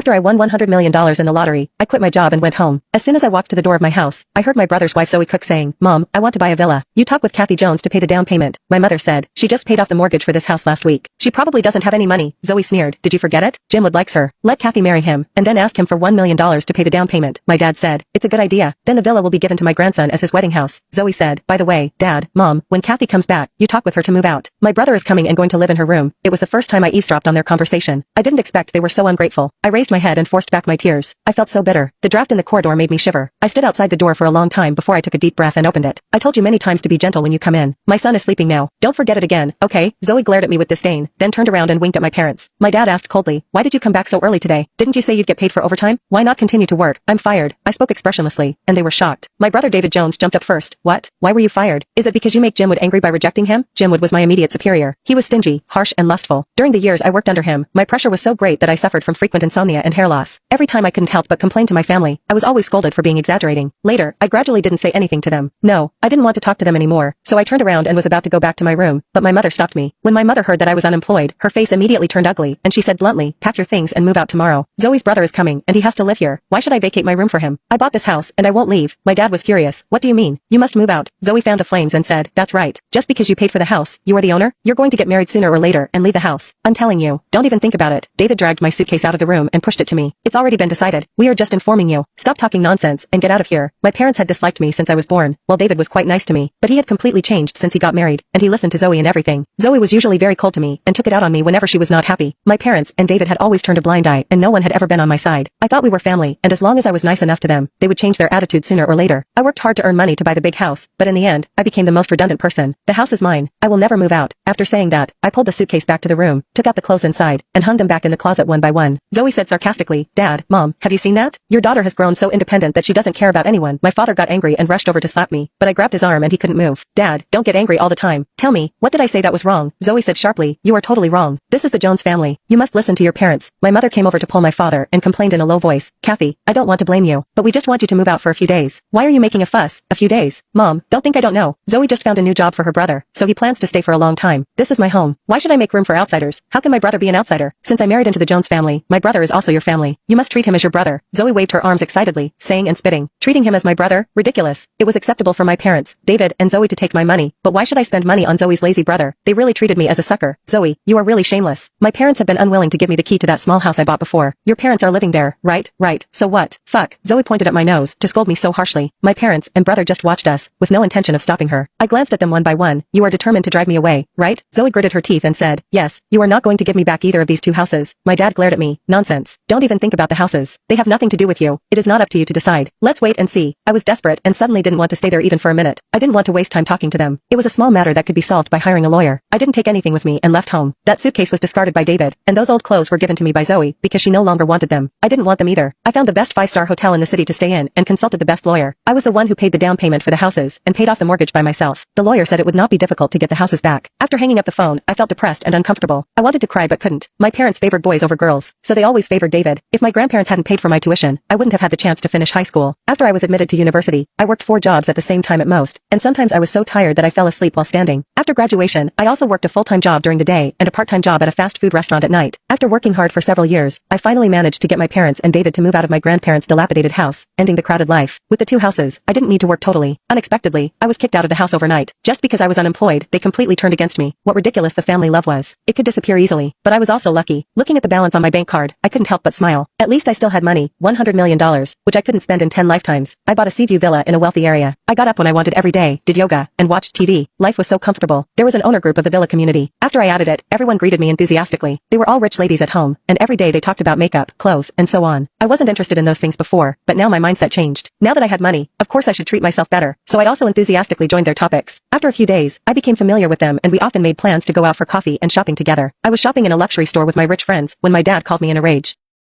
After I won $100 million in the lottery, I quit my job and went home. As soon as I walked to the door of my house, I heard my brother's wife Zoe Cook saying, "Mom, I want to buy a villa. You talk with Kathy Jones to pay the down payment." My mother said, "She just paid off the mortgage for this house last week. She probably doesn't have any money." Zoe sneered, "Did you forget it? Jim would likes her. Let Kathy marry him, and then ask him for $1 million to pay the down payment." My dad said, "It's a good idea. Then the villa will be given to my grandson as his wedding house." Zoe said, "By the way, Dad, Mom, when Kathy comes back, you talk with her to move out. My brother is coming and going to live in her room." It was the first time I eavesdropped on their conversation. I didn't expect they were so ungrateful. I raised my head and forced back my tears. I felt so bitter. The draft in the corridor made me shiver. I stood outside the door for a long time before I took a deep breath and opened it. "I told you many times to be gentle when you come in. My son is sleeping now. Don't forget it again, okay?" Zoe glared at me with disdain, then turned around and winked at my parents. My dad asked coldly, "Why did you come back so early today? Didn't you say you'd get paid for overtime? Why not continue to work?" "I'm fired." I spoke expressionlessly, and they were shocked. My brother David Jones jumped up first. "What? Why were you fired? Is it because you make Jim Wood angry by rejecting him?" Jim Wood was my immediate superior. He was stingy, harsh, and lustful. During the years I worked under him, my pressure was so great that I suffered from frequent insomnia and hair loss. Every time I couldn't help but complain to my family, I was always scolded for being exaggerating. Later, I gradually didn't say anything to them. No, I didn't want to talk to them anymore, so I turned around and was about to go back to my room, but my mother stopped me. When my mother heard that I was unemployed, her face immediately turned ugly, and she said bluntly, "Pack your things and move out tomorrow. Zoe's brother is coming, and he has to live here. Why should I vacate my room for him? I bought this house, and I won't leave." My dad was furious. "What do you mean? You must move out." Zoe fanned the flames and said, "That's right. Just because you paid for the house, you are the owner? You're going to get married sooner or later and leave the house. I'm telling you, don't even think about it." David dragged my suitcase out of the room and pushed it to me. "It's already been decided. We are just informing you. Stop talking nonsense and get out of here." My parents had disliked me since I was born. Well, David was quite nice to me, but he had completely changed since he got married, and he listened to Zoe and everything. Zoe was usually very cold to me and took it out on me whenever she was not happy. My parents and David had always turned a blind eye, and no one had ever been on my side. I thought we were family, and as long as I was nice enough to them, they would change their attitude sooner or later. I worked hard to earn money to buy the big house, but in the end, I became the most redundant person. "The house is mine. I will never move out." After saying that, I pulled the suitcase back to the room, took out the clothes inside, and hung them back in the closet one by one. Zoe said sarcastically, "Dad, Mom, have you seen that? Your daughter has grown so independent that she doesn't care about anyone." My father got angry and rushed over to slap me, but I grabbed his arm and he couldn't move. "Dad, don't get angry all the time. Tell me, what did I say that was wrong?" Zoe said sharply, "You are totally wrong. This is the Jones family. You must listen to your parents." My mother came over to pull my father and complained in a low voice, "Kathy, I don't want to blame you, but we just want you to move out for a few days." "Why are you making a fuss? A few days? Mom, don't think I don't know. Zoe just found a new job for her brother, so he plans to stay for a long time. This is my home. Why should I make room for outsiders? How can my brother be an outsider? Since I married into the Jones family, my brother is also your family. You must treat him as your brother." Zoe waved her arms excitedly, saying and spitting, "Treating him as my brother? Ridiculous. It was acceptable for my parents, David and Zoe, to take my money, but why should I spend money on Zoe's lazy brother? They really treated me as a sucker. Zoe, you are really shameless. My parents have been unwilling to give me the key to that small house I bought before. Your parents are living there, right? Right. So what? Fuck." Zoe pointed at my nose to scold me so harshly. My parents and brother just watched us, with no intention of stopping her. I glanced at them one by one. "You are determined to drive me away, right?" Zoe gritted her teeth and said, "Yes. You are not going to give me back either of these two houses." My dad glared at me. "Nonsense. Don't even think about the houses. They have nothing to do with you. It is not up to you to decide. Let's wait and see." I was desperate and suddenly didn't want to stay there even for a minute. I didn't want to waste time talking to them. It was a small matter that could be solved by hiring a lawyer. I didn't take anything with me and left home. That suitcase was discarded by David, and those old clothes were given to me by Zoe because she no longer wanted them. I didn't want them either. I found the best 5-star hotel in the city to stay in and consulted the best lawyer. I was the one who paid the down payment for the houses and paid off the mortgage by myself. The lawyer said it would not be difficult to get the houses back. After hanging up the phone, I felt depressed and uncomfortable. I wanted to cry but couldn't. My parents favored boys over girls, so they always favored David. If my grandparents hadn't paid for my tuition, I wouldn't have had the chance to finish high school. After I was admitted to university, I worked 4 jobs at the same time at most, and sometimes I was so tired that I fell asleep while standing. After graduation, I also worked a full-time job during the day and a part-time job at a fast food restaurant at night. After working hard for several years, I finally managed to get my parents and David to move out of my grandparents' dilapidated house, ending the crowded life. With the 2 houses, I didn't need to work totally. Unexpectedly, I was kicked out of the house overnight. Just because I was unemployed, they completely turned against me. What ridiculous the family love was. It could disappear easily, but I was also lucky. Looking at the balance on my bank card, I couldn't help but smile. At least I still had money, $100 million, which I couldn't spend in 10 lifetimes. I bought a Seaview villa in a wealthy area. I got up when I wanted every day, did yoga, and watched TV. Life was so comfortable. There was an owner group of the villa community. After I added it, everyone greeted me enthusiastically. They were all rich ladies at home, and every day they talked about makeup, clothes, and so on. I wasn't interested in those things before, but now my mindset changed. Now that I had money, of course I should treat myself better, so I also enthusiastically joined their topics. After a few days, I became familiar with them and we often made plans to go out for coffee and shopping together. I was shopping in a luxury store with my rich friends when my dad called me in a rage.